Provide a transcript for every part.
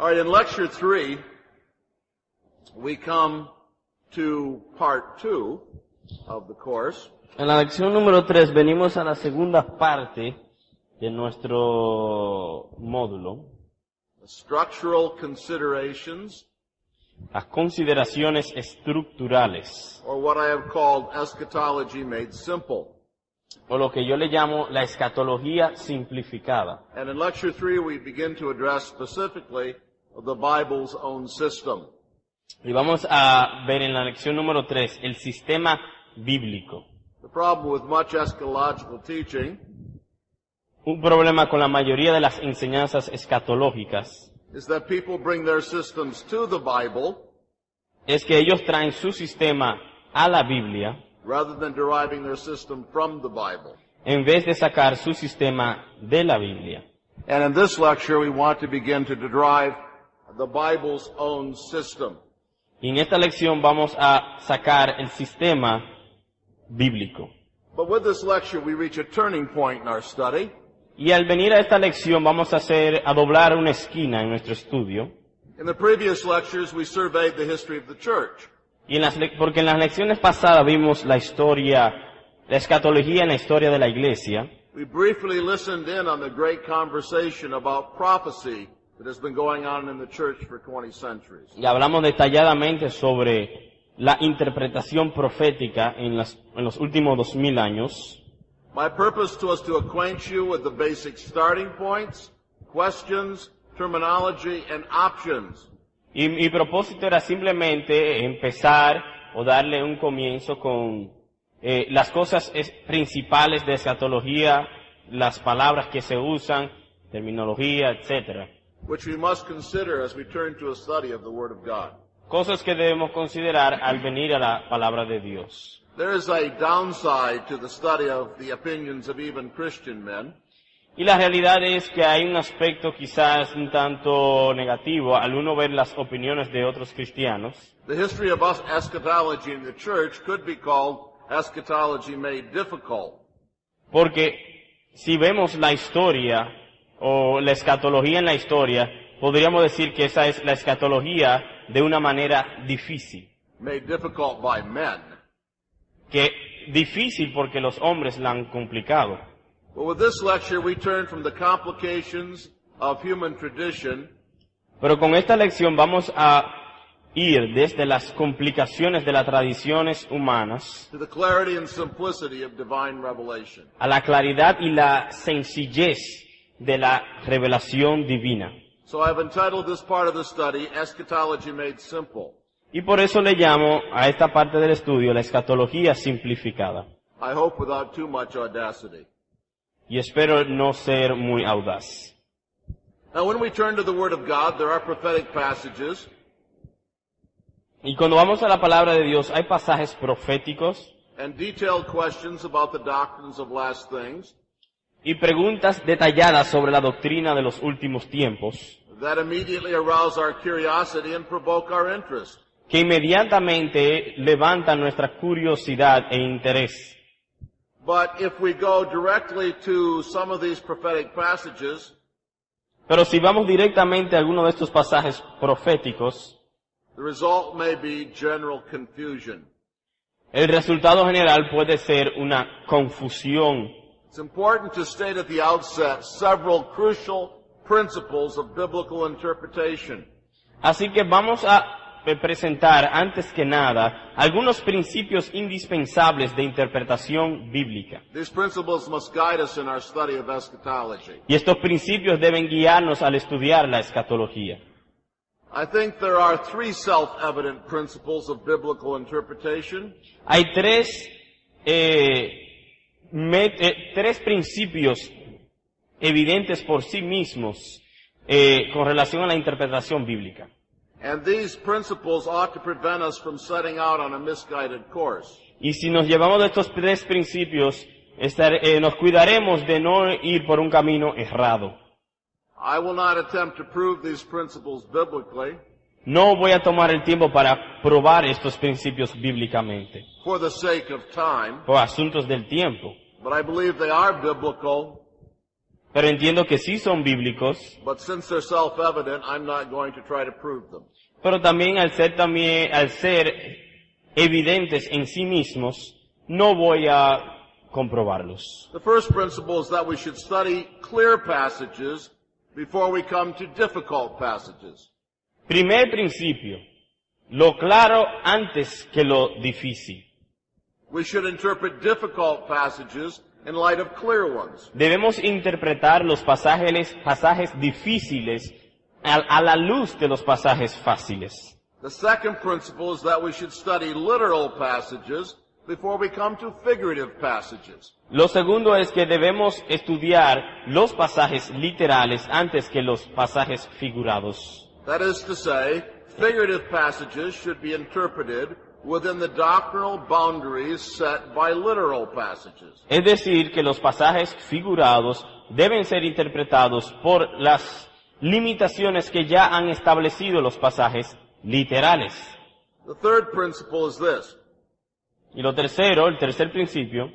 All right, in lecture 3, we come to part 2 of the course. En la lección número 3 venimos a la segunda parte de nuestro módulo, Structural considerations, las consideraciones estructurales, or what I have called eschatology made simple. o lo que yo le llamo la escatología simplificada. And in lecture 3, we begin to address specifically the Bible's own system. Y vamos a ver en la lección número 3 el sistema bíblico. The problem with much eschatological teaching Un problema con la mayoría de las enseñanzas escatológicas is that people bring their systems to the Bible es que ellos traen su sistema a la Biblia rather than deriving their system from the Bible. en vez de sacar su sistema de la Biblia. And in this lecture, we want to begin to derive the Bible's own system. Y en esta lección vamos a sacar el sistema bíblico. But with this lecture, we reach a turning point in our study. Y al venir a esta lección vamos a doblar una esquina en nuestro estudio. In the previous lectures, we surveyed the history of the church. Y porque en las lecciones pasadas vimos la escatología en la historia de la iglesia. We briefly listened in on the great conversation about prophecy that has been going on in the church for 20 centuries. Y hablamos detalladamente sobre la interpretación profética en los últimos 2000 años. My purpose was to acquaint you with the basic starting points, questions, terminology, and options. Y mi propósito era simplemente empezar o darle un comienzo con las cosas principales de escatología, las palabras que se usan, terminología, etcétera. Which we must consider as we turn to a study of the Word of God. Cosas que debemos considerar al venir a la palabra de Dios. There is a downside to the study of the opinions of even Christian men. Y la realidad es que hay un aspecto quizás un tanto negativo al uno ver las opiniones de otros cristianos. The history of eschatology in the church could be called eschatology made difficult. Porque si vemos la historia o la escatología en la historia, podríamos decir que esa es la escatología de una manera difícil. Made difficult by men. Que difícil porque los hombres la han complicado. But with this lecture we turn from the complications of human tradition Pero con esta lección vamos a ir desde las complicaciones de las tradiciones humanas to the clarity and simplicity of divine revelation. a la claridad y la sencillez de la revelación divina. So I've entitled this part of the study, Eschatology Made Simple. Y por eso le llamo a esta parte del estudio la escatología simplificada. I hope without too much audacity. Y espero no ser muy audaz. Now when we turn to the Word of God, there are prophetic passages. Y cuando vamos a la palabra de Dios, hay pasajes proféticos And detailed questions about the doctrines of last things y preguntas detalladas sobre la doctrina de los últimos tiempos, that immediately arouse our curiosity and provoke our interest. que inmediatamente levantan nuestra curiosidad e interés. But if we go directly to some of these prophetic passages, Pero si vamos directamente a alguno de estos pasajes proféticos, the result may be general confusion. el resultado general puede ser una confusión. It's important to state at the outset several crucial principles of biblical interpretation. Así que vamos a presentar, antes que nada, algunos principios indispensables de interpretación bíblica. These principles must guide us in our study of eschatology. Y estos principios deben guiarnos al estudiar la escatología. I think there are three self-evident principles of biblical interpretation. Hay tres principios evidentes por sí mismos con relación a la interpretación bíblica. And these principles ought to prevent us from setting out on a misguided course. Y si nos llevamos de estos tres principios, nos cuidaremos de no ir por un camino errado. I will not attempt to prove these principles biblically No voy a tomar el tiempo para probar estos principios bíblicamente, for the sake of time, por asuntos del tiempo. but I believe they are biblical pero entiendo que sí son bíblicos, but since they're self-evident, I'm not going to try to prove them. pero también al ser evidentes en sí mismos, no voy a comprobarlos. The first principle is that we should study clear passages before we come to difficult passages. Primer principio, lo claro antes que lo difícil. We should interpret difficult passages in light of clear ones. Debemos interpretar los pasajes difíciles a la luz de los pasajes fáciles. The second principle is that we should study literal passages before we come to figurative passages. Lo segundo es que debemos estudiar los pasajes literales antes que los pasajes figurados. That is to say, figurative passages should be interpreted within the doctrinal boundaries set by literal passages. Es decir, que los pasajes figurados deben ser interpretados por las limitaciones que ya han establecido los pasajes literales. The third principle is this. Y lo tercero, el tercer principio,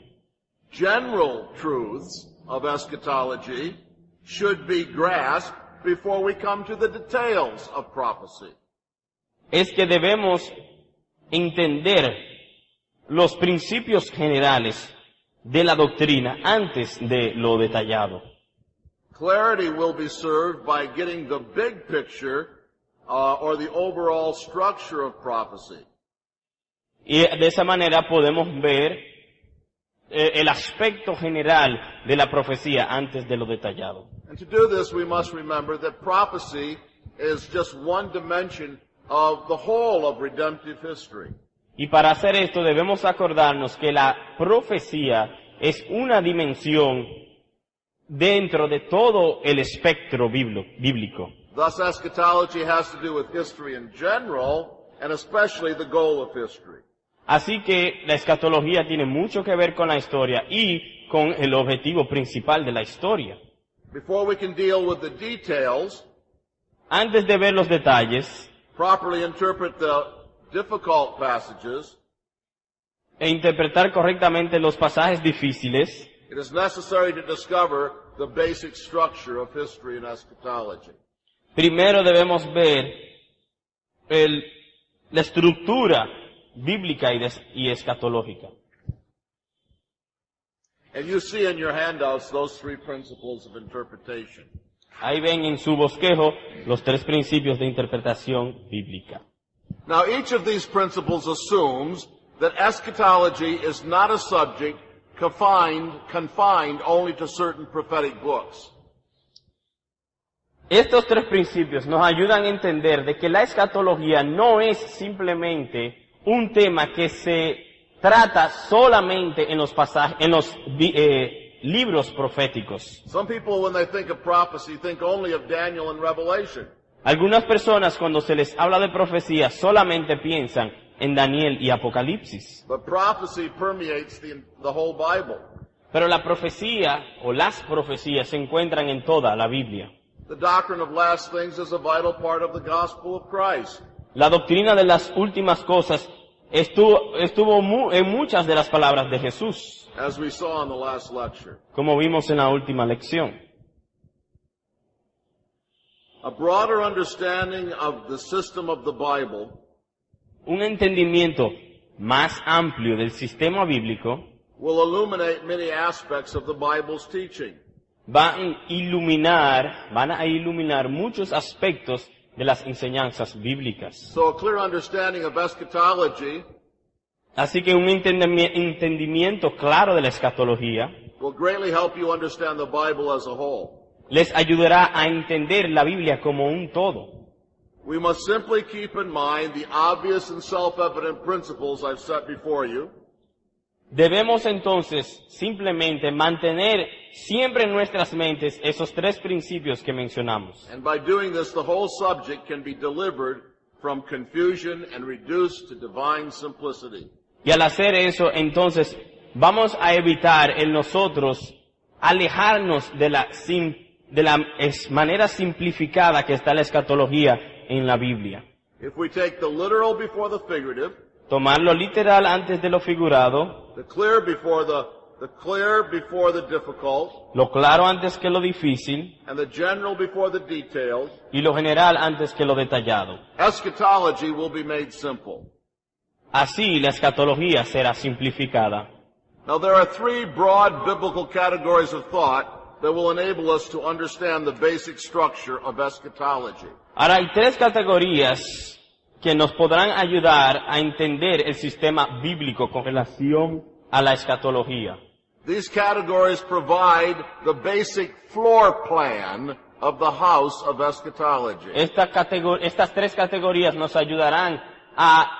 General truths of eschatology should be grasped before we come to the details of prophecy. es que debemos entender los principios generales de la doctrina antes de lo detallado. Clarity will be served by getting the big picture or the overall structure of prophecy. Y de esa manera podemos ver el aspecto general de la profecía antes de lo detallado. And to do this, we must remember that prophecy is just one dimension of the whole of redemptive history. Y para hacer esto debemos acordarnos que la profecía es una dimensión dentro de todo el espectro bíblico. Thus, eschatology has to do with history in general, and especially the goal of history. Así que la escatología tiene mucho que ver con la historia y con el objetivo principal de la historia. Before we can deal with the details, Antes de ver los detalles properly interpret the difficult passages, e interpretar correctamente los pasajes difíciles, it is necessary to discover the basic structure of history and eschatology. primero debemos ver la estructura bíblica y escatológica. And you see in your handouts those three principles of interpretation. Ahí ven en su bosquejo los tres principios de interpretación bíblica. Now, each of these principles assumes that eschatology is not a subject confined only to certain prophetic books. Estos tres principios nos ayudan a entender de que la escatología no es simplemente un tema que se trata solamente en los libros proféticos. Some people, when they think of prophecy, think only of Daniel and Revelation. Algunas personas cuando se les habla de profecía solamente piensan en Daniel y Apocalipsis. But prophecy permeates the whole Bible. Pero la profecía o las profecías se encuentran en toda la Biblia. The doctrine of last things is a vital part of the gospel of Christ. La doctrina de las últimas cosas estuvo en muchas de las palabras de Jesús, As we saw in the last lecture. como vimos en la última lección. A broader understanding of the system of the Bible Un entendimiento más amplio del sistema bíblico will illuminate many aspects of the Bible's teaching. van a iluminar muchos aspectos de las enseñanzas bíblicas. So a clear understanding of eschatology Así que un entendimiento claro de la escatología will greatly help you understand the Bible as a whole. les ayudará a entender la Biblia como un todo. We must simply keep in mind the obvious and self-evident principles I've set before you, Debemos entonces simplemente mantener siempre en nuestras mentes esos tres principios que mencionamos. and by doing this, the whole subject can be delivered from confusion and reduced to divine simplicity. Y al hacer eso, entonces vamos a evitar en nosotros alejarnos de la manera simplificada que está la escatología en la Biblia. If we take the literal before the figurative, Tomar lo literal antes de lo figurado, the clear before the the clear before the difficult, lo claro antes que lo difícil and the general before the detailed, y lo general antes que lo detallado. eschatology will be made simple. Así la escatología será simplificada. Now there are three broad biblical categories of thought that will enable us to understand the basic structure of eschatology. Ahora hay tres categorías que nos podrán ayudar a entender el sistema bíblico con relación a la escatología. These categories provide the basic floor plan of the house of eschatology. Estas tres categorías nos ayudarán a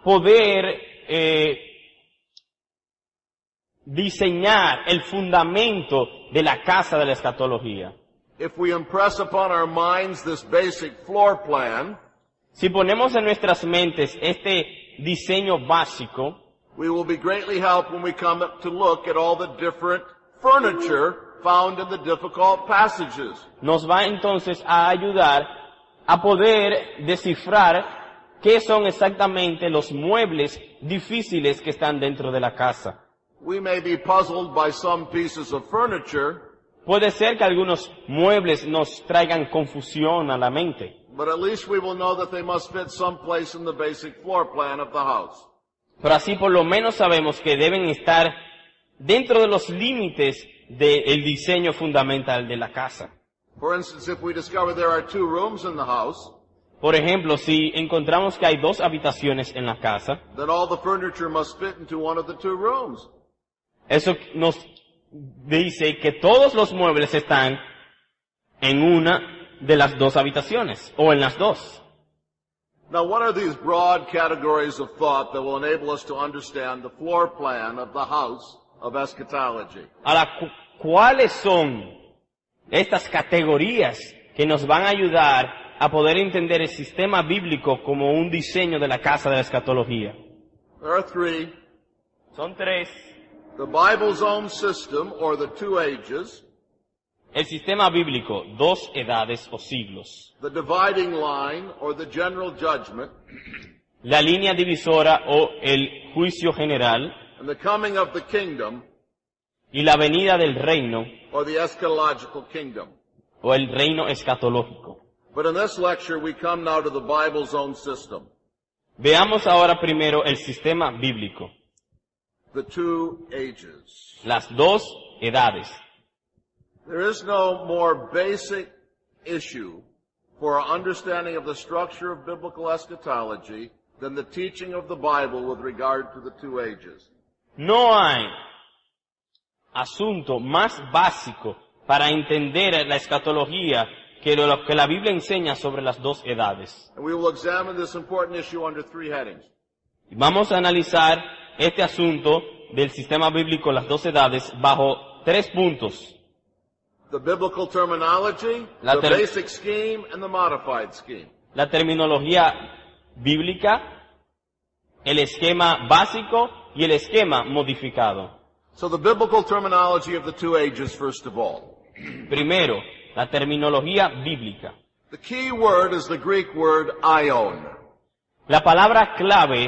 poder diseñar el fundamento de la casa de la escatología. If we impress upon our minds this basic floor plan, Si ponemos en nuestras mentes este diseño básico, we will be greatly helped when we come to look at all the different furniture found in the difficult passages. nos va entonces a ayudar a poder descifrar qué son exactamente los muebles difíciles que están dentro de la casa. We may be puzzled by some pieces of furniture, Puede ser que algunos muebles nos traigan confusión a la mente, but at least we will know that they must fit someplace in the basic floor plan of the house. pero así por lo menos sabemos que deben estar dentro de los límites del diseño fundamental de la casa. For instance, if we discover there are two rooms in the house, Por ejemplo, si encontramos que hay dos habitaciones en la casa, then all the furniture must fit into one of the two rooms. eso nos dice que todos los muebles están en una de las dos habitaciones, o en las dos. Now, what are these broad categories of thought that will enable us to understand the floor plan of the house of eschatology? Ahora, ¿cuáles son estas categorías que nos van a ayudar a poder entender el sistema bíblico como un diseño de la casa de la escatología? There are three. Son tres. The Bible's own system, or the two ages, El sistema bíblico, dos edades o siglos. the dividing line, or the general judgment, La línea divisora o el juicio general and the coming of the kingdom, y la venida del reino or the eschatological kingdom. o el reino escatológico. But in this lecture, we come now to the Bible's own system, Veamos ahora primero el sistema bíblico, the two ages. las dos edades. There is no more basic issue for our understanding of the structure of biblical eschatology than the teaching of the Bible with regard to the two ages. No hay asunto más básico para entender la escatología que lo que la Biblia enseña sobre las dos edades. And we will examine this important issue under three headings. Vamos a analizar este asunto del sistema bíblico, las dos edades, bajo tres puntos. The biblical terminology, La the ter- basic scheme, and the modified scheme. La terminología bíblica, el esquema básico y el esquema modificado. So the biblical terminology of the two ages, first of all. Primero, la terminología bíblica. The key word is the Greek word ion. La palabra clave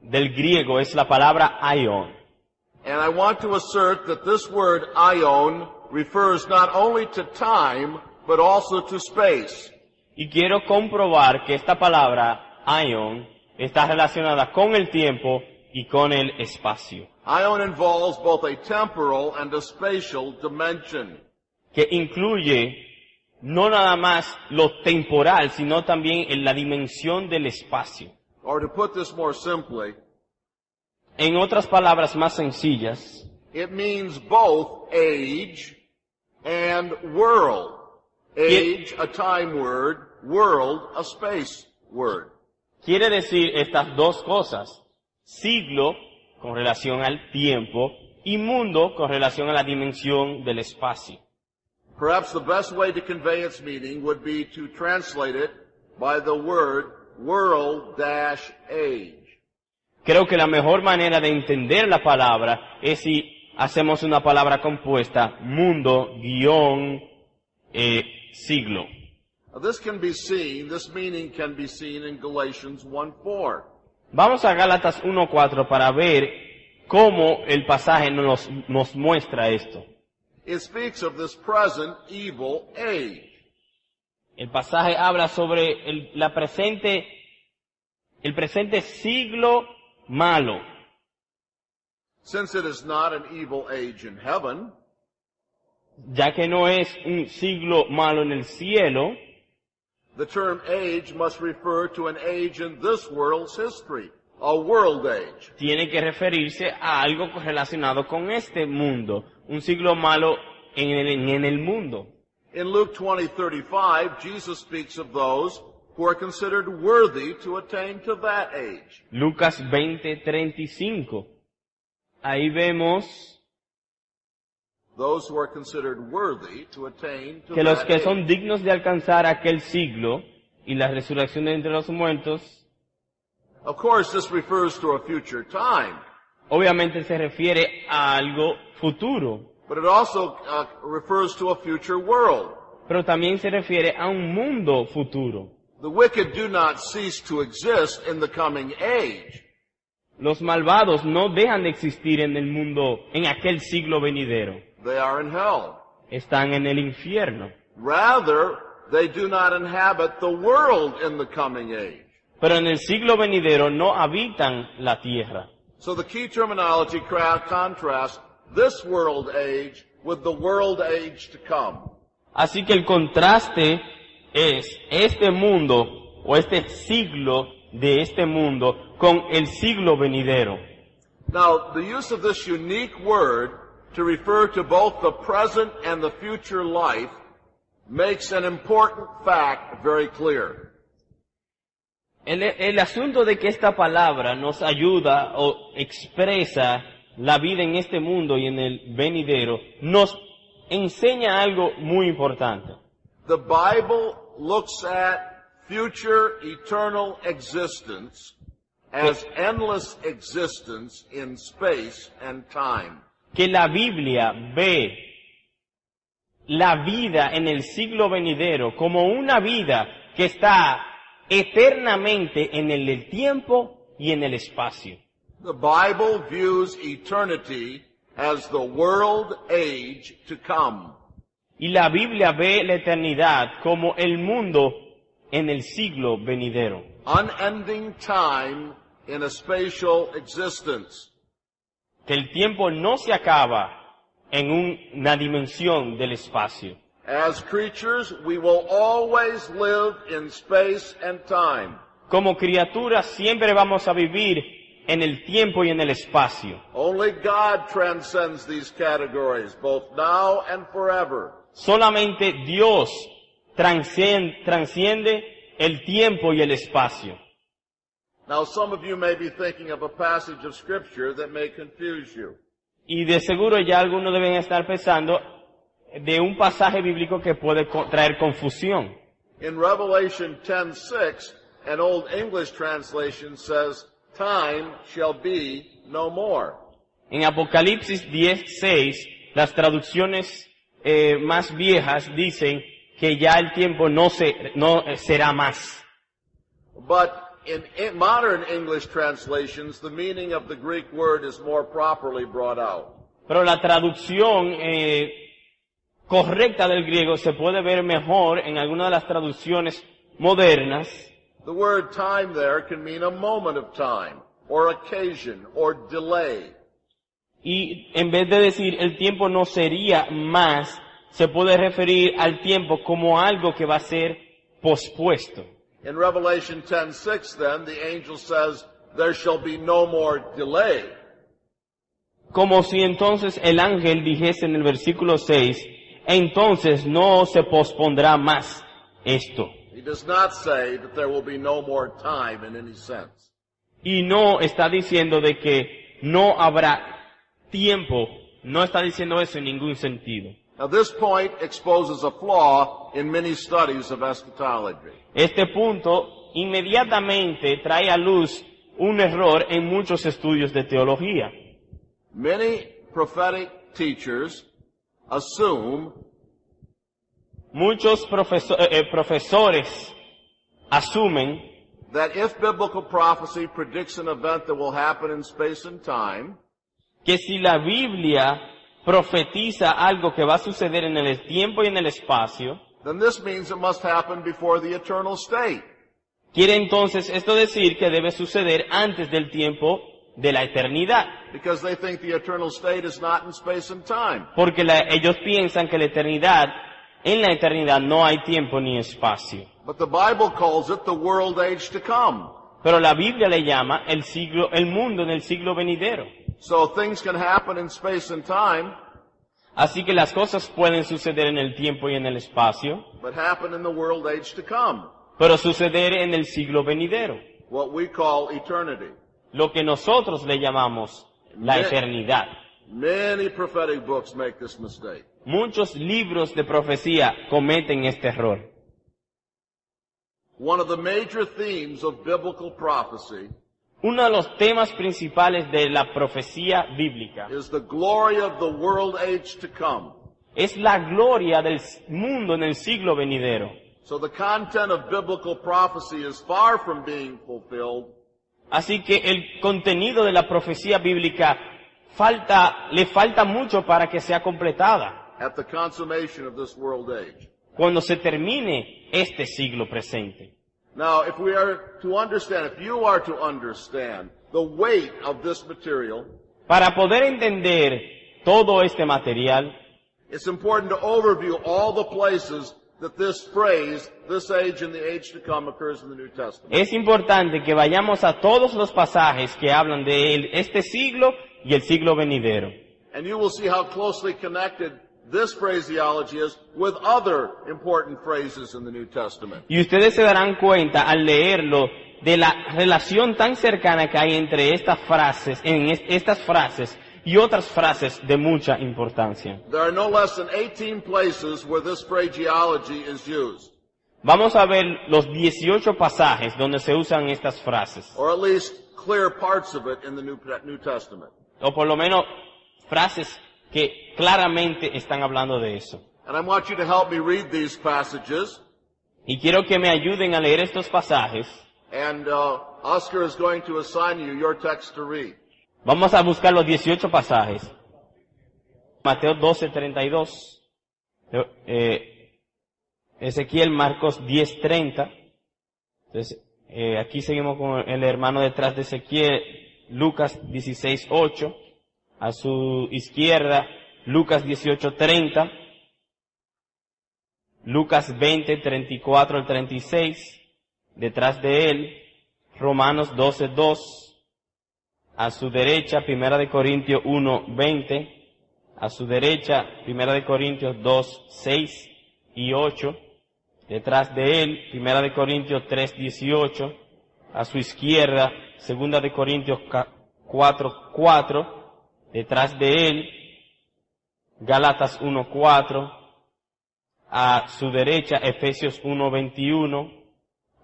del griego es la palabra aion. And I want to assert that this word ion refers not only to time, but also to space. Y quiero comprobar que esta palabra aion está relacionada con el tiempo y con el espacio, Ion involves both a temporal and a spatial dimension. que incluye no nada más lo temporal, sino también en la dimensión del espacio. Or to put this more simply, En otras palabras más sencillas, it means both age and world. Age, a time word, world, a space word. quiere decir estas dos cosas: siglo con relación al tiempo y mundo con relación a la dimensión del espacio. Perhaps the best way to convey its meaning would be to translate it by the word world-age. Creo que la mejor manera de entender la palabra es si hacemos una palabra compuesta, mundo, guión, siglo. Now, this meaning can be seen in Galatians 1:4. Vamos a Gálatas 1:4 para ver cómo el pasaje nos muestra esto. It speaks of this present evil age. El pasaje habla sobre el presente siglo malo. Since it is not an evil age in heaven, Ya que no es un siglo malo en el cielo, the term age must refer to an age in this world's history, a world age. tiene que referirse a algo relacionado con este mundo, un siglo malo en el mundo. In Luke 20:35, Jesus speaks of those who are considered worthy to attain to that age. Lucas 20:35. Ahí vemos Those who are considered worthy to attain to que los that que age. son dignos de alcanzar aquel siglo y la resurrección de entre los muertos, Of course, this refers to a future time, obviamente se refiere a algo futuro, but it also refers to a future world. pero también se refiere a un mundo futuro. The wicked do not cease to exist in the coming age. Los malvados no dejan de existir en el mundo, en aquel siglo venidero. They are in hell. Están en el infierno. Rather, they do not inhabit the world in the coming age. Pero en el siglo venidero no habitan la tierra. So the key terminology contrasts this world age with the world age to come. Así que el contraste es este mundo o este siglo de este mundo con el siglo venidero. Now, the use of this unique word to refer to both the present and the future life makes an important fact very clear. El asunto de que esta palabra nos ayuda o expresa la vida en este mundo y en el venidero, nos enseña algo muy importante. The Bible looks at future eternal existence as endless existence in space and time. Que la Biblia ve la vida en el siglo venidero como una vida que está eternamente en el tiempo y en el espacio. The Bible views eternity as the world age to come. Y la Biblia ve la eternidad como el mundo en el siglo venidero. Unending time in a spatial existence. Que el tiempo no se acaba en una dimensión del espacio. As creatures, we will always live in space and time. Como criaturas siempre vamos a vivir en el tiempo y en el espacio. Only God transcends these categories, both now and forever. Solamente Dios transciende el tiempo y el espacio. Now, some of you may be thinking of a passage of Scripture that may confuse you. Y de seguro ya algunos deben estar pensando de un pasaje bíblico que puede traer confusión. In Revelation 10:6, an Old English translation says, "Time shall be no more." En Apocalipsis 10:6, las traducciones más viejas dicen que ya el tiempo no será más. But in modern English translations, the meaning of the Greek word is more properly brought out. Pero la traducción correcta del griego se puede ver mejor en algunas de las traducciones modernas. The word time there can mean a moment of time, or occasion, or delay. Y en vez de decir el tiempo no sería más, se puede referir al tiempo como algo que va a ser pospuesto. In Revelation 10:6 then, the angel says, "There shall be no more delay." Como si entonces el ángel dijese en el versículo 6, entonces no se pospondrá más esto. He does not say that there will be no more time in any sense. Y no está diciendo de que no habrá tiempo, no está diciendo eso en ningún sentido. Now this point exposes a flaw in many studies of eschatology. Este punto inmediatamente trae a luz un error en muchos estudios de teología. Many prophetic teachers assume Muchos profesores asumen that if biblical prophecy predicts an event that will happen in space and time, que si la Biblia profetiza algo que va a suceder en el tiempo y en el espacio, then this means it must happen before the eternal state. quiere entonces esto decir que debe suceder antes del tiempo de la eternidad. Because they think the eternal state is not in space and time. Porque ellos piensan que en la eternidad no hay tiempo ni espacio. But the Bible calls it the world age to come. Pero la Biblia le llama el mundo en el siglo venidero. So things can happen in space and time, Así que las cosas pueden suceder en el tiempo y en el espacio, but happen in the world age to come, pero suceder en el siglo venidero. what we call eternity. Lo que nosotros le llamamos la eternidad. Many prophetic books make this mistake. Muchos libros de profecía cometen este error. One of the major themes of biblical prophecy Uno de los temas principales de la profecía bíblica is the glory of the world age to come. es la gloria del mundo en el siglo venidero. So the content of biblical prophecy is far from being fulfilled Así que el contenido de la profecía bíblica le falta mucho para que sea completada at the consummation of this world age. cuando se termine este siglo presente. Now, if you are to understand the weight of this material, Para poder entender todo este material, it's important to overview all the places that this phrase, this age and the age to come, occurs in the New Testament. es importante que vayamos a todos los pasajes que hablan de este siglo y el siglo venidero. And you will see how closely connected this phraseology is with other important phrases in the New Testament. Y ustedes se darán cuenta al leerlo de la relación tan cercana que hay entre estas frases y otras frases de mucha importancia. There are no less than 18 places where this phraseology is used, Vamos a ver los 18 pasajes donde se usan estas frases, or at least clear parts of it in the New Testament. o por lo menos frases que claramente están hablando de eso. And I want you to help me read these passages, Y quiero que me ayuden a leer estos pasajes. and Oscar is going to assign you your text to read. Vamos a buscar los 18 pasajes. Mateo 12:32, Ezequiel, Marcos 10:30. Entonces, aquí seguimos con el hermano detrás de Ezequiel, Lucas 16:8. A su izquierda, Lucas 18:30. Lucas 20:34 al 36. Detrás de él, Romanos 12:2. A su derecha, Primera de Corintios 1:20. A su derecha, Primera de Corintios 2:6 y 8. Detrás de él, Primera de Corintios 3:18. A su izquierda, Segunda de Corintios 4:4. Detrás de él, Gálatas 1:4. A su derecha, Efesios 1:21.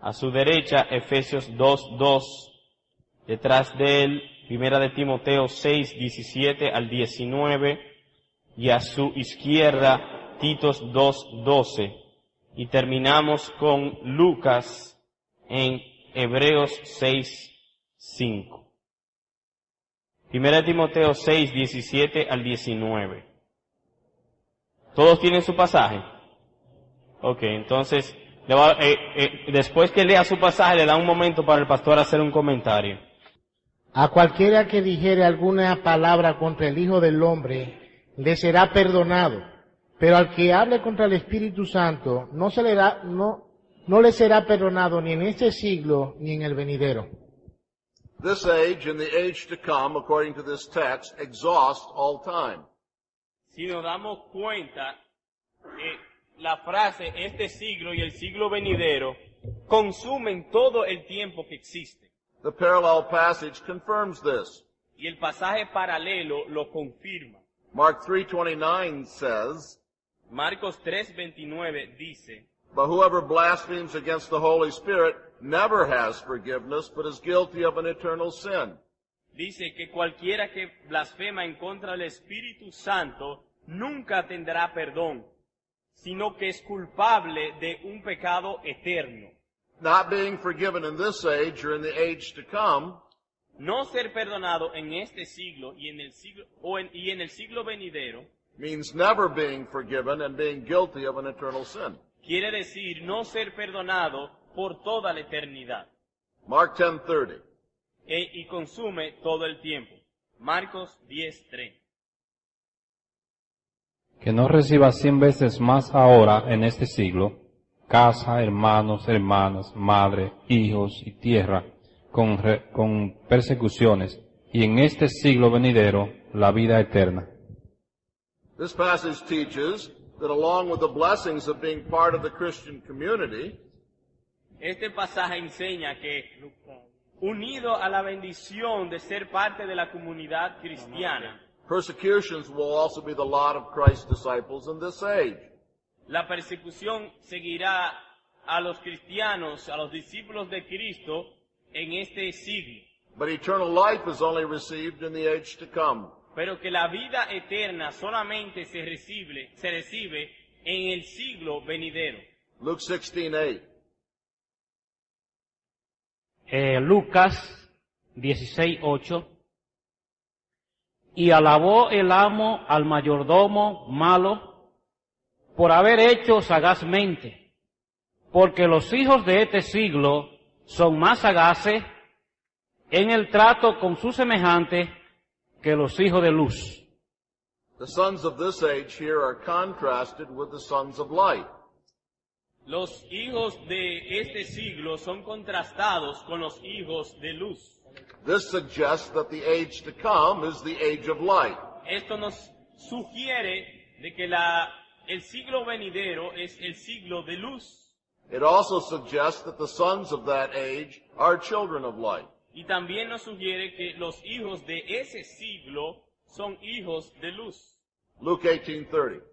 A su derecha, Efesios 2:2. Detrás de él, Primera de Timoteo 6:17 al 19. Y a su izquierda, Titos 2:12. Y terminamos con Lucas en Hebreos 6:5. Primera de Timoteo 6:17 al 19. ¿Todos tienen su pasaje? Ok, entonces, después que lea su pasaje, le da un momento para el pastor hacer un comentario. A cualquiera que dijere alguna palabra contra el Hijo del Hombre, le será perdonado. Pero al que hable contra el Espíritu Santo, no le será perdonado ni en este siglo ni en el venidero. This age and the age to come, according to this text, exhaust all time. Si nos damos cuenta, la frase este siglo y el siglo venidero consumen todo el tiempo que existe. The parallel passage confirms this. Y el pasaje paralelo lo confirma. Mark 3:29 says, Marcos 3:29 dice, "But whoever blasphemes against the Holy Spirit never has forgiveness, but is guilty of an eternal sin." Dice que cualquiera que blasfema en contra del Espíritu Santo nunca tendrá perdón, sino que es culpable de un pecado eterno. Not being forgiven in this age or in the age to come No ser perdonado en este siglo y en el siglo venidero means never being forgiven and being guilty of an eternal sin. quiere decir no ser perdonado por toda la eternidad. Mark 10:30. Y consume todo el tiempo. Marcos 10:30. Que no reciba 100 veces más ahora en este siglo, casa, hermanos, hermanas, madre, hijos y tierra, con persecuciones, y en este siglo venidero la vida eterna. This passage teaches that along with the blessings of being part of the Christian community, Este pasaje enseña que, unido a la bendición de ser parte de la comunidad cristiana, persecutions will also be the lot of Christ's disciples in this age. la persecución seguirá a los cristianos, a los discípulos de Cristo, en este siglo. But eternal life is only received in the age to come. Pero que la vida eterna solamente se recibe en el siglo venidero. Luke 16:8. Lucas 16:8. Y alabó el amo al mayordomo malo por haber hecho sagazmente, porque los hijos de este siglo son más sagaces en el trato con sus semejantes que los hijos de luz. The sons of this age here are contrasted with the sons of light. Los hijos de este siglo son contrastados con los hijos de luz. This suggests that the age to come is the age of light. Esto nos sugiere de que el siglo venidero es el siglo de luz. It also suggests that the sons of that age are children of light. Y también nos sugiere que los hijos de ese siglo son hijos de luz. Luke 18:30.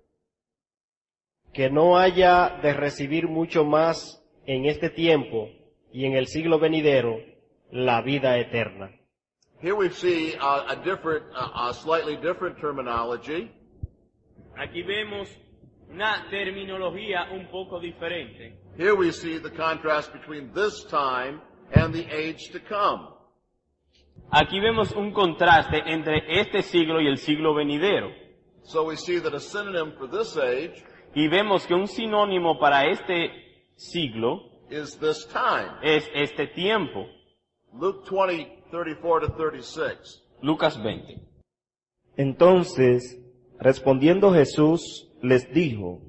Que no haya de recibir mucho más en este tiempo y en el siglo venidero la vida eterna. Here we see a slightly different terminology. Aquí vemos una terminología un poco diferente. Here we see the contrast between this time and the age to come. Aquí vemos un contraste entre este siglo y el siglo venidero. So we see that a synonym for this age Y vemos que un sinónimo para este siglo is this time. es este tiempo. Luke 20:34-36. Lucas 20. Entonces, respondiendo Jesús, les dijo,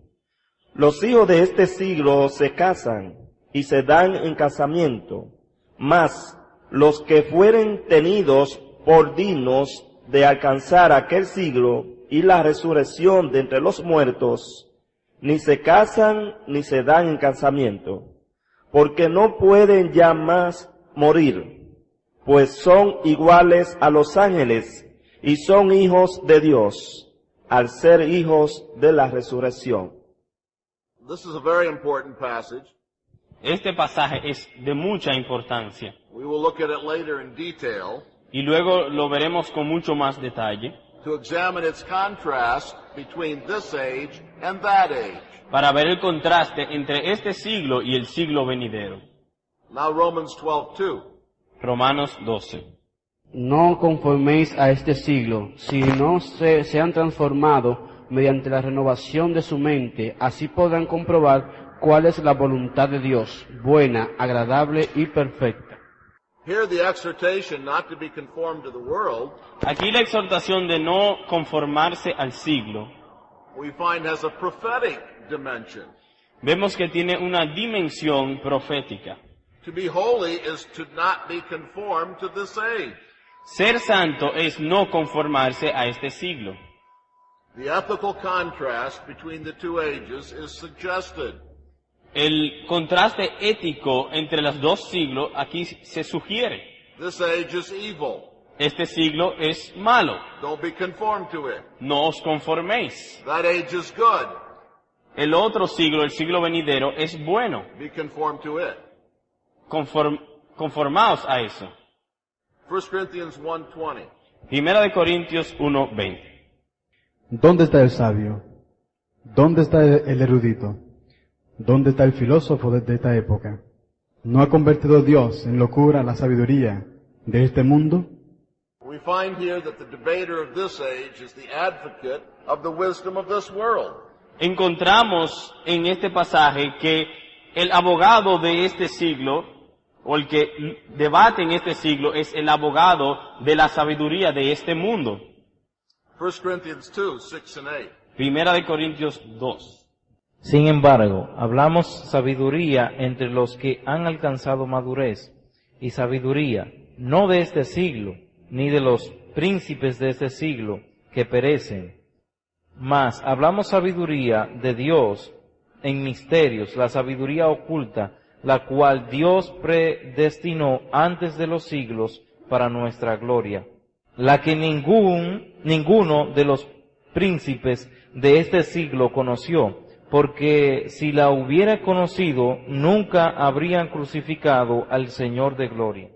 los hijos de este siglo se casan y se dan en casamiento, mas los que fueren tenidos por dignos de alcanzar aquel siglo y la resurrección de entre los muertos, ni se casan ni se dan en casamiento, porque no pueden ya más morir, pues son iguales a los ángeles y son hijos de Dios, al ser hijos de la resurrección. This is a very important passage. Este pasaje es de mucha importancia We will look at it later in detail y luego lo veremos con mucho más detalle to examine its contrast between this age and that age. para ver el contraste entre este siglo y el siglo venidero. Now Romans 12:2. Romanos 12. No conforméis a este siglo, sino sean transformados mediante la renovación de su mente, así podrán comprobar cuál es la voluntad de Dios, buena, agradable y perfecta. Here the exhortation not to be conformed to the world, Aquí la exhortación de no conformarse al siglo, we find has a prophetic dimension. vemos que tiene una dimensión profética. To be holy is to not be conformed to this age. Ser santo es no conformarse a este siglo. The ethical contrast between the two ages is suggested. El contraste ético entre los dos siglos aquí se sugiere. This age is evil. Este siglo es malo. Don't be conformed to it. No os conforméis. That age is good. El otro siglo, el siglo venidero, es bueno. Be conformed to it. Conformaos a eso. 1 Corinthians 1:20. Primera de Corintios 1:20. ¿Dónde está el sabio? ¿Dónde está el erudito? ¿Dónde está el filósofo de esta época? ¿No ha convertido Dios en locura la sabiduría de este mundo? We find here that the debater of this age is the advocate of the wisdom of this world. Encontramos en este pasaje que el abogado de este siglo, o el que debate en este siglo, es el abogado de la sabiduría de este mundo. 1 Corinthians 2, 6 and 8. Primera de Corintios 2. Sin embargo, hablamos sabiduría entre los que han alcanzado madurez, y sabiduría no de este siglo, ni de los príncipes de este siglo que perecen. Mas hablamos sabiduría de Dios en misterios, la sabiduría oculta, la cual Dios predestinó antes de los siglos para nuestra gloria, la que ninguno de los príncipes de este siglo conoció, porque si la hubiera conocido, nunca habrían crucificado al Señor de gloria.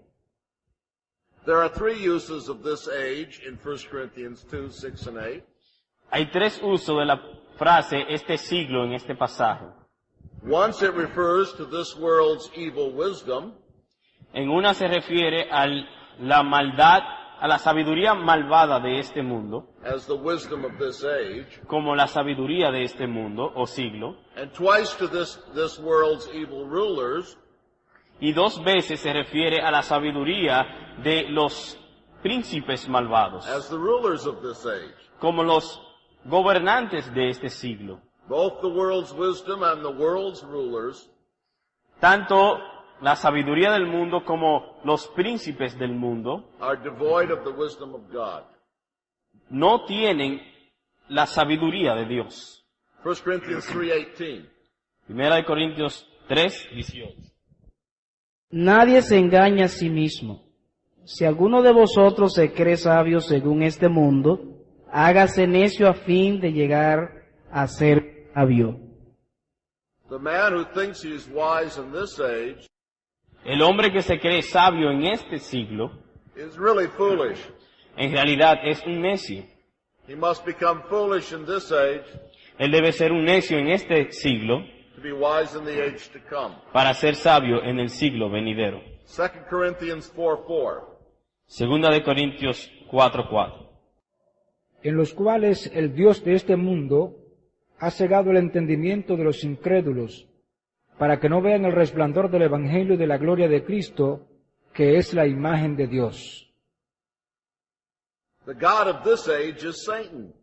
There are three uses of this age in 1 Corinthians 2, 6 and 8. Hay tres usos de la frase este siglo en este pasaje. Once it refers to this world's evil wisdom, En una se refiere a la maldad, a la sabiduría malvada de este mundo, as the wisdom of this age, como la sabiduría de este mundo o siglo, and twice to this world's evil rulers, y dos veces se refiere a la sabiduría de los príncipes malvados, as the rulers of this age. como los gobernantes de este siglo. Both the world's wisdom and the world's rulers Tanto la sabiduría del mundo como los príncipes del mundo are devoid of the wisdom of God. no tienen la sabiduría de Dios. 1 Corinthians 3:18. Primera de Corintios 3:18. Nadie se engaña a sí mismo. Si alguno de vosotros se cree sabio según este mundo, hágase necio a fin de llegar a ser sabio. The man who thinks he is wise in this age El hombre que se cree sabio en este siglo, is really foolish. en realidad es un necio. He must become foolish in this age Él debe ser un necio en este siglo to be wise in the age to come. para ser sabio en el siglo venidero. 2 Corinthians 4:4. Segunda de Corintios 4:4. En los cuales el Dios de este mundo ha cegado el entendimiento de los incrédulos, para que no vean el resplandor del Evangelio de la gloria de Cristo, que es la imagen de Dios. The God of this age is Satan.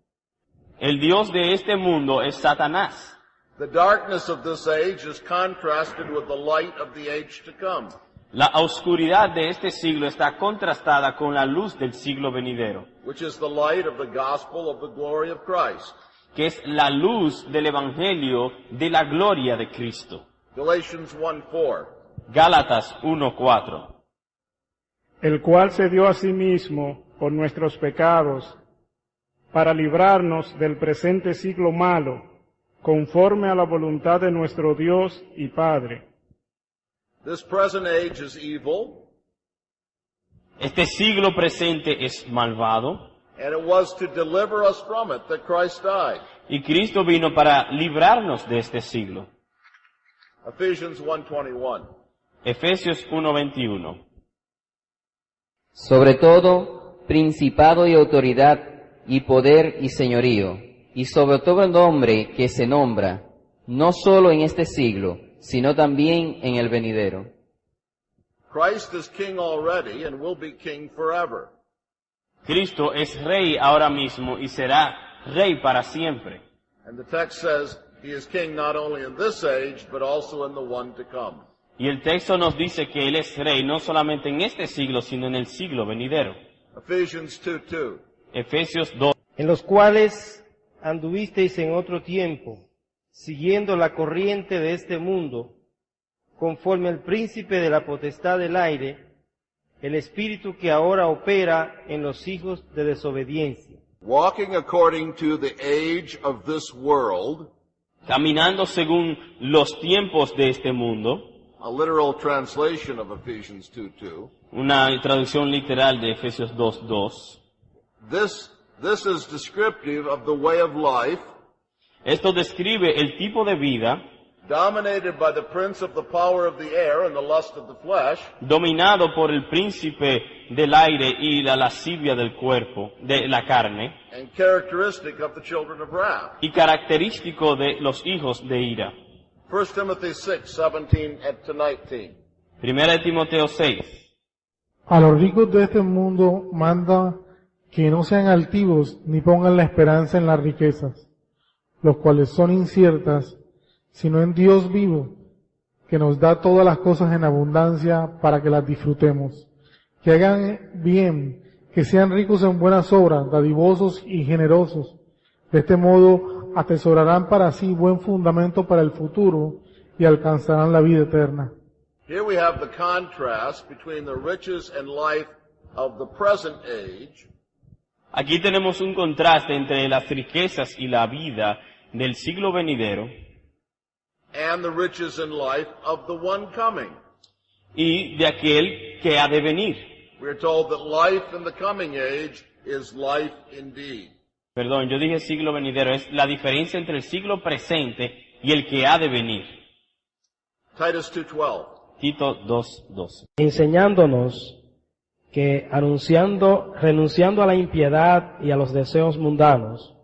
El Dios de este mundo es Satanás. The darkness of this age is contrasted with the light of the age to come. La oscuridad de este siglo está contrastada con la luz del siglo venidero, Which is the light of the gospel of the glory of Christ. que es la luz del Evangelio de la gloria de Cristo. Galatians 1:4. Gálatas 1:4. El cual se dio a sí mismo por nuestros pecados, para librarnos del presente siglo malo, conforme a la voluntad de nuestro Dios y Padre. This present age is evil, Este siglo presente es malvado, and it was to deliver us from it that Christ died. y Cristo vino para librarnos de este siglo. Ephesians 1:21. Efesios 1:21. Sobre todo, principado y autoridad, y poder y señorío, y sobre todo el nombre que se nombra, no solo en este siglo, sino también en el venidero. Christ is king already and will be king forever. Cristo es rey ahora mismo y será rey para siempre. And the text says he is king not only in this age, but also in the one to come. Y el texto nos dice que Él es rey no solamente en este siglo, sino en el siglo venidero. Ephesians 2:2. Efesios 2. En los cuales anduvisteis en otro tiempo, siguiendo la corriente de este mundo, conforme al príncipe de la potestad del aire, el espíritu que ahora opera en los hijos de desobediencia. Walking according to the age of this world, Caminando según los tiempos de este mundo, a literal translation of Ephesians 2:2. una traducción literal de Efesios 2:2. This is descriptive of the way of life Esto describe el tipo de vida dominated by the prince of the power of the air and the lust of the flesh, dominado por el príncipe del aire y la lascivia del cuerpo, de la carne, and characteristic of the children of wrath. y característico de los hijos de ira. 1 Timothy 6:17 to 19. Primera de Timoteo 6. A los ricos de este mundo manda que no sean altivos ni pongan la esperanza en las riquezas, los cuales son inciertas, sino en Dios vivo, que nos da todas las cosas en abundancia para que las disfrutemos. Que hagan bien, que sean ricos en buenas obras, dadivosos y generosos. De este modo atesorarán para sí buen fundamento para el futuro y alcanzarán la vida eterna. Here we have the contrast between the riches and life of the present age Aquí tenemos un contraste entre las riquezas y la vida del siglo venidero and the riches and life of the one coming. y de aquel que ha de venir. We are told that life in the coming age is life indeed. Perdón, yo dije siglo venidero, es la diferencia entre el siglo presente y el que ha de venir. Titus 2:12. Tito 2:12. Enseñándonos que renunciando a la impiedad y a los deseos mundanos,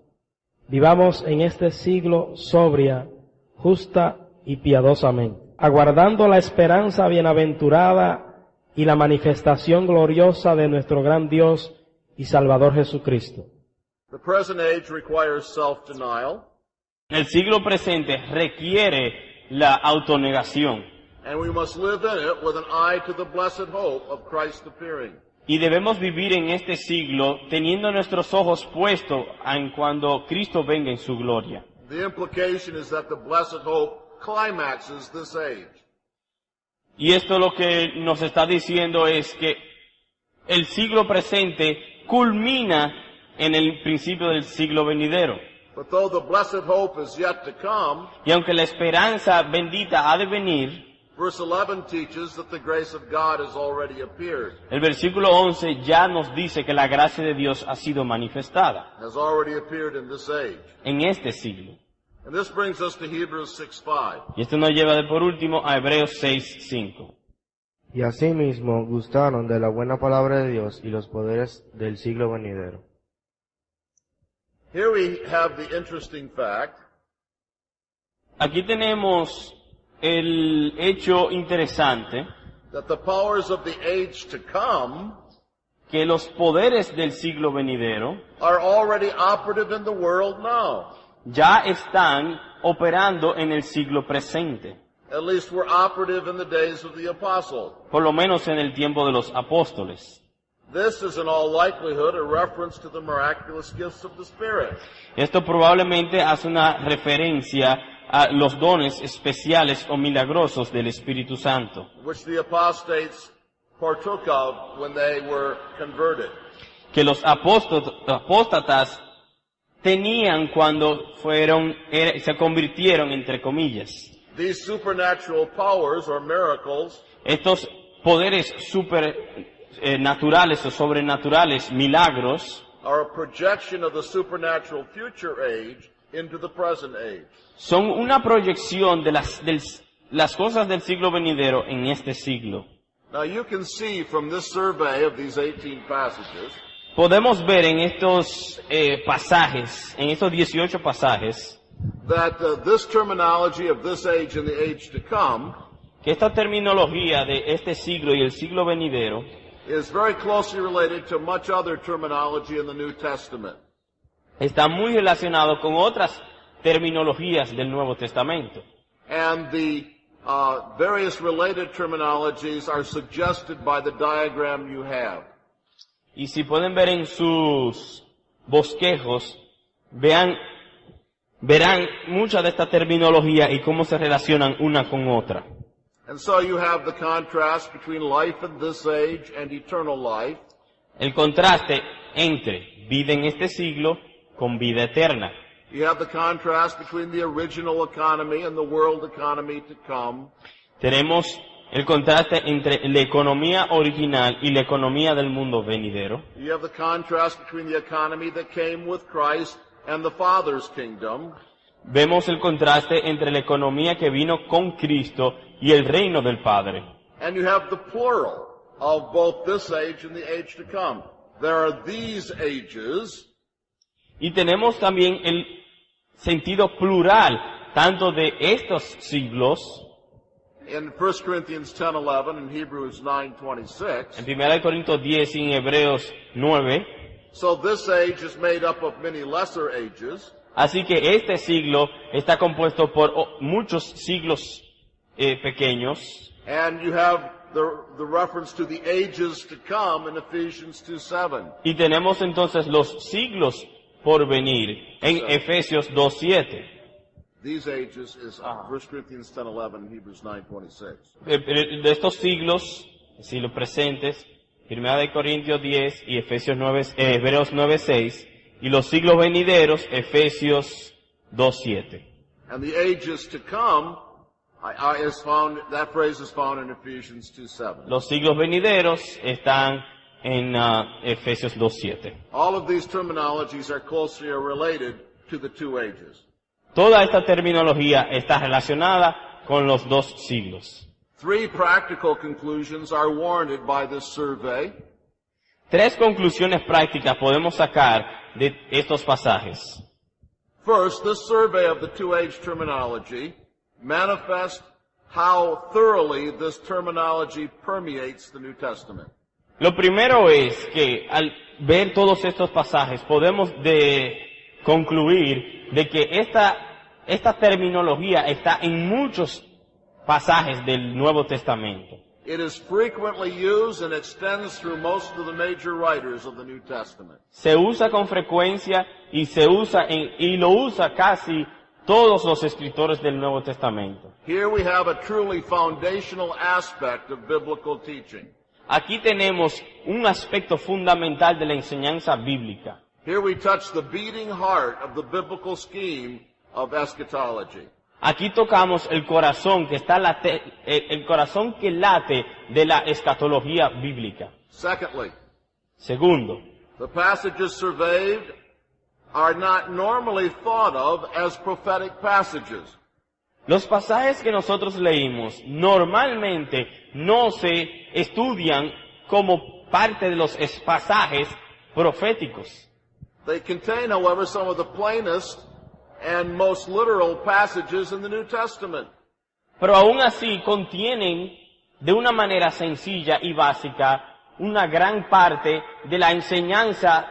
vivamos en este siglo sobria, justa y piadosamente, aguardando la esperanza bienaventurada y la manifestación gloriosa de nuestro gran Dios y Salvador Jesucristo. The present age requires self-denial, El siglo presente requiere la autonegación and we must live in it with an eye to the blessed hope of Christ appearing. y debemos vivir en este siglo teniendo nuestros ojos puestos en cuando Cristo venga en su gloria. The implication is that the blessed hope climaxes this age. Y esto lo que nos está diciendo es que el siglo presente culmina en el principio del siglo venidero. But though the blessed hope is yet to come, Y aunque la esperanza bendita ha de venir, verse 11 teaches that the grace of God has already appeared, el versículo 11 ya nos dice que la gracia de Dios ha sido manifestada has already appeared in this age. en este siglo. And this brings us to Hebrews 6:5. Y esto nos lleva de por último a Hebreos 6:5. Y asimismo gustaron de la buena palabra de Dios y los poderes del siglo venidero. Here we have the interesting fact Aquí tenemos el hecho interesante that the powers of the age to come que los poderes del siglo venidero are already operative in the world now. ya están operando en el siglo presente, At least were operative in the days of the apostle. por lo menos en el tiempo de los apóstoles. This is in all likelihood a reference to the miraculous gifts of the Spirit. Esto probablemente hace una referencia a los dones especiales o milagrosos del Espíritu Santo, which the apostates partook of when they were converted. que los apóstatas tenían cuando se convirtieron, entre comillas. These supernatural powers or miracles Estos poderes naturales o sobrenaturales, milagros, are a projection of the supernatural future age into the present age. son una proyección de las cosas del siglo venidero en este siglo. Now you can see from this survey of these 18 passages Podemos ver en estos pasajes, en estos 18 pasajes, that this terminology of this age and the age to come que esta terminología de este siglo y el siglo venidero is very closely related to much other terminology in the New Testament. está muy relacionado con otras terminologías del Nuevo Testamento. And the various related terminologies are suggested by the diagram you have. Y si pueden ver en sus bosquejos, verán mucha de esta terminología y cómo se relacionan una con otra. And so you have the contrast between life in this age and eternal life. El contraste entre vida en este siglo con vida eterna. You have the contrast between the original economy and the world economy to come. Tenemos el contraste entre la economía original y la economía del mundo venidero. You have the contrast between the economy that came with Christ and the Father's kingdom. Vemos el contraste entre la economía que vino con Cristo y el reino del Padre. And you have the plural of both this age and the age to come. There are these ages, Y tenemos también el sentido plural, tanto de estos siglos, in 1 Corinthians 10:11 and Hebrews 9:26. en 1 Corintios 10 y en Hebreos 9. So this age is made up of many lesser ages. Así que este siglo está compuesto por muchos siglos pequeños. And you have the reference to the ages to come in Ephesians 2:7. Y tenemos entonces los siglos por venir en Efesios 2:7. These ages is 1 Corinthians 10:11 and Hebrews 9:26. De estos siglos, siglos presentes, 1 de Corintios 10 y Efesios 9, Hebreos 9:6, y los siglos venideros, Efesios 2:7. And the ages to come is found, that phrase is found in Ephesians 2:7. Los siglos venideros están en Efesios 2:7. All of these terminologies are closely related to the two ages. Toda esta terminología está relacionada con los dos siglos. Three practical conclusions are warranted by this survey. Tres conclusiones prácticas podemos sacar de estos pasajes. First, this survey of the two-age terminology manifests how thoroughly this terminology permeates the New Testament. Lo primero es que al ver todos estos pasajes podemos concluir de que esta terminología está en muchos pasajes del Nuevo Testamento. It is frequently used and extends through most of the major writers of the New Testament. Se usa con frecuencia y lo usa casi todos los escritores del Nuevo Testamento. Here we have a truly foundational aspect of biblical teaching. Aquí tenemos un aspecto fundamental de la enseñanza bíblica. Here we touch the beating heart of the biblical scheme of eschatology. Aquí tocamos el corazón que el corazón que late de la escatología bíblica. Secondly, segundo, the passages surveyed are not normally thought of as prophetic passages. Los pasajes que nosotros leímos normalmente no se estudian como parte de los pasajes proféticos. They contain, however, some of the plainest and most literal passages in the New Testament. Pero aún así contienen de una manera sencilla y básica una gran parte de la enseñanza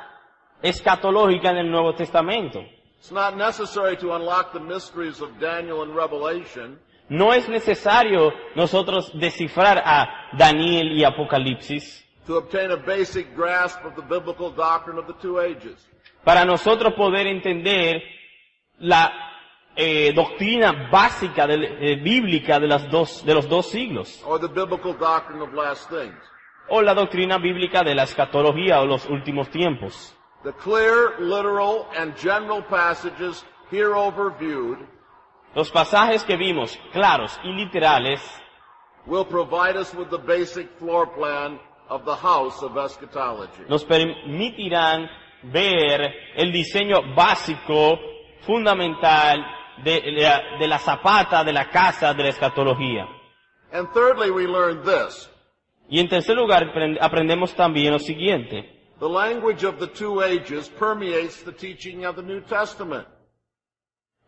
escatológica en el Nuevo Testamento. It's not necessary to unlock the mysteries of Daniel and Revelation. No es necesario nosotros descifrar a Daniel y Apocalipsis to obtain a basic grasp of the biblical doctrine of the two ages. Para nosotros poder entender la doctrina básica bíblica de los dos siglos. Or the biblical doctrine of last things. O la doctrina bíblica de la escatología o los últimos tiempos. The clear, literal, and general passages here overviewed los pasajes que vimos, claros y literales, will provide us with the basic floor plan of the house of eschatology. Nos permitirán ver el diseño básico, fundamental de la zapata de la casa de la escatología. And thirdly, we learned this. Y en tercer lugar, aprendemos también lo siguiente. The language of the two ages permeates the teaching of the New Testament.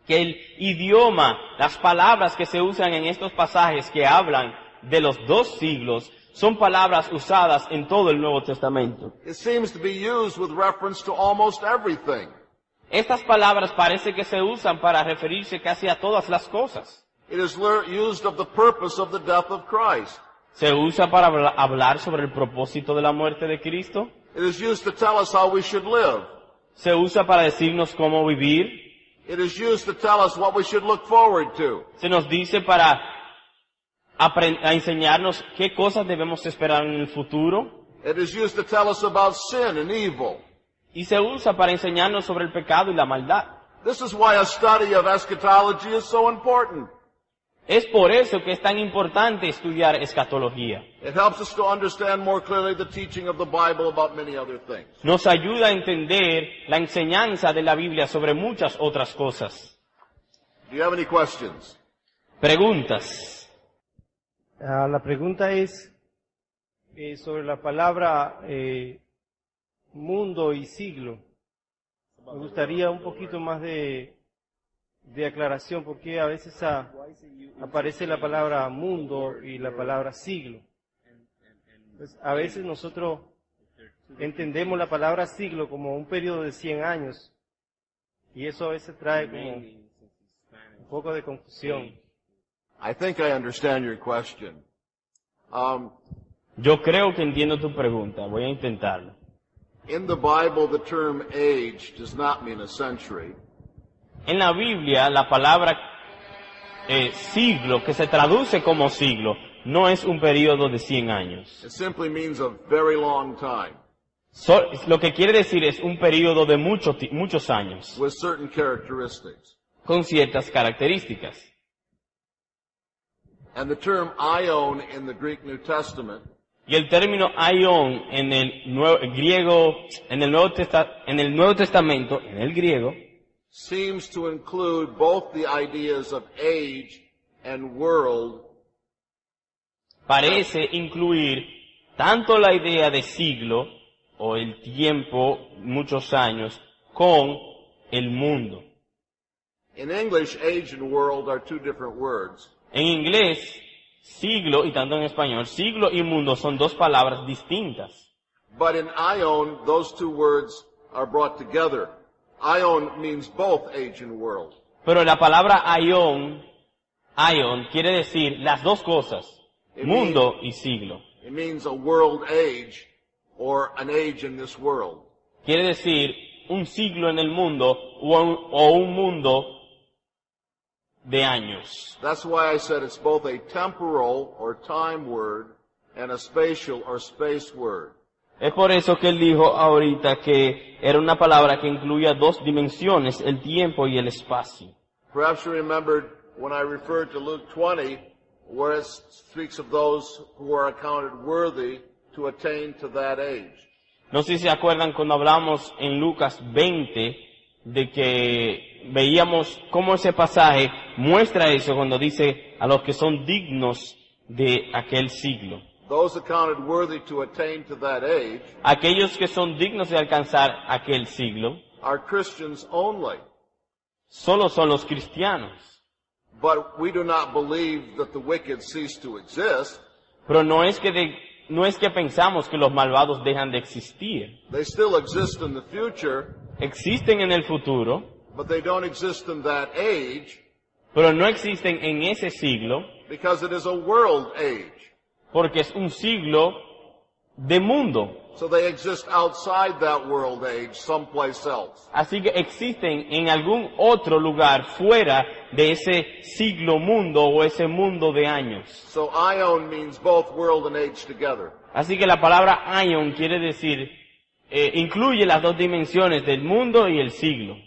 Que el idioma, las palabras que se usan en estos pasajes que hablan de los dos siglos, son palabras usadas en todo el Nuevo Testamento. It seems to be used with reference to almost everything. Estas palabras parece que se usan para referirse casi a todas las cosas. It is used of the purpose of the death of Christ. Se usa para hablar sobre el propósito de la muerte de Cristo. It is used to tell us how we should live. Se usa para decirnos cómo vivir. It is used to tell us what we should look forward to. Se nos dice para enseñarnos qué cosas debemos esperar en el futuro. It is used to tell us about sin and evil. Y se usa para enseñarnos sobre el pecado y la maldad. This is why a study of eschatology is so important. Es por eso que es tan importante estudiar escatología. It helps us to understand more clearly the teaching of the Bible about many other things. Nos ayuda a entender la enseñanza de la Biblia sobre muchas otras cosas. Do you have any questions? Preguntas. La pregunta es sobre la palabra mundo y siglo. Me gustaría un poquito más de aclaración, porque a veces aparece la palabra mundo y la palabra siglo. Pues a veces nosotros entendemos la palabra siglo como un periodo de 100 años, y eso a veces trae como un poco de confusión. I think I understand your question. Yo creo que entiendo tu pregunta. Voy a intentarlo. In the Bible, the term age does not mean a century. En la Biblia, la palabra siglo, que se traduce como siglo, no es un periodo de 100 años. It simply means a very long time. Lo que quiere decir es un periodo de muchos años, With certain characteristics. con ciertas características. And the term aion in the Greek New Testament Y el término aion en el Nuevo Testamento, en el griego, seems to include both the ideas of age and world parece incluir tanto la idea de siglo, o el tiempo, muchos años, con el mundo. In English, age and world are two different words. En inglés, siglo, y tanto en español, siglo y mundo son dos palabras distintas. But in aion, those two words are brought together. Aion means both age and world. Pero la palabra aion quiere decir las dos cosas, mundo y siglo. It means a world age or an age in this world. Quiere decir un siglo en el mundo o un mundo de años. That's why I said it's both a temporal or time word and a spatial or space word. Es por eso que él dijo ahorita que era una palabra que incluía dos dimensiones, el tiempo y el espacio. Perhaps you remembered when I referred to Luke 20, where it speaks of those who are accounted worthy to attain to that age. No sé si se acuerdan cuando hablamos en Lucas 20 de que veíamos cómo ese pasaje muestra eso cuando dice a los que son dignos de aquel siglo. Those accounted worthy to attain to that age Aquellos que son dignos de alcanzar aquel siglo are Christians only. solo son los cristianos. But we do not believe that the wicked cease to exist. Pero no es que pensamos que los malvados dejan de existir. They still exist in the future, Existen en el futuro, but they don't exist in that age pero no existen en ese siglo because it is a world age. porque es un siglo de mundo. So they exist outside that world age, someplace else. Así que existen en algún otro lugar fuera de ese siglo mundo o ese mundo de años. So aion means both world and age together. Así que la palabra aion quiere decir, incluye las dos dimensiones del mundo y el siglo.